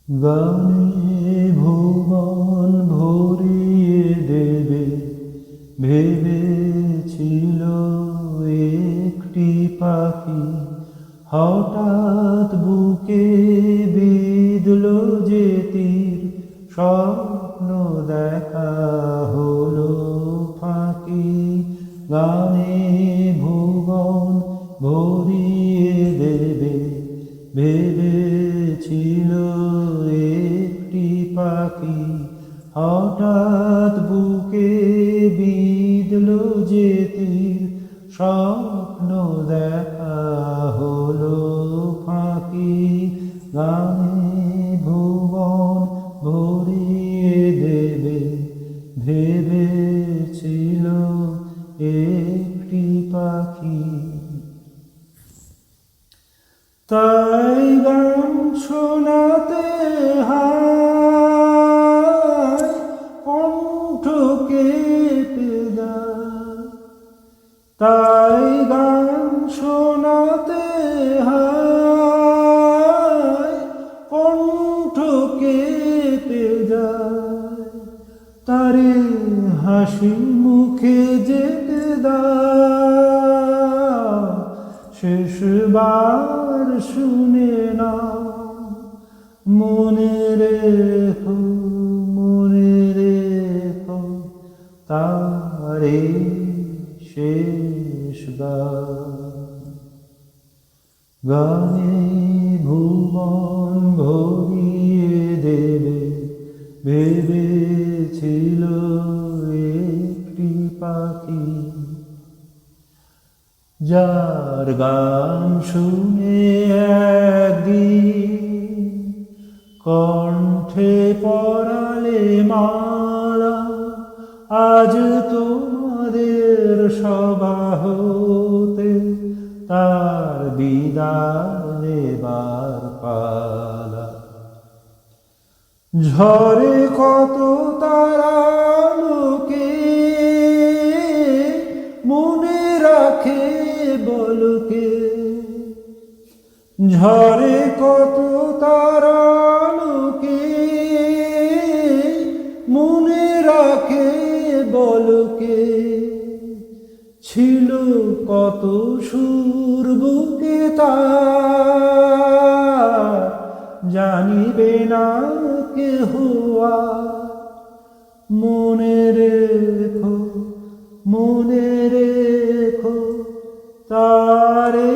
গানে ভুবন ভরিয়ে দেবে ভেবেছিল একটি পাখি, হঠাৎ বুকে বিঁধল যে তীর, স্বপ্ন দেখা হলো ফাঁকি। গানে ভুবন ভরিয়ে দেবে ভেবেছিল একটি পাখি, হঠাৎ বুকে বিঁধল যে তীর, স্বপ্ন দেখা হলো ফাঁকি। গানে ভুবন ভরিয়ে দেবে ভেবেছিল একটি পাখি। তাই গান শোনাতে হায় কণ্ঠ কেঁপে যায়, তাই গান শোনাতে হায় কণ্ঠ কেঁপে যায়। তারে হাসি মুখে যেতে দাও, শেষবার শুনে না। মনে রেখো তারে শেষ গান। গানে ভুবন ভরিয়ে দেবে ভেবেছিল একটি পাখি, যার গান শুনে একদিন কণ্ঠে পরালে মালা। আজ তোমাদের সভা হতে তার বিদায় নেবার পালা। ঝরে কত তারা লোকে মনে রাখে বলকে, ঝরে কত তারা লোকে মনে রাখে বলকে। ছিল কত সুর বুকে তার, জানিবে না কেহ আর। মনে রেখো তারে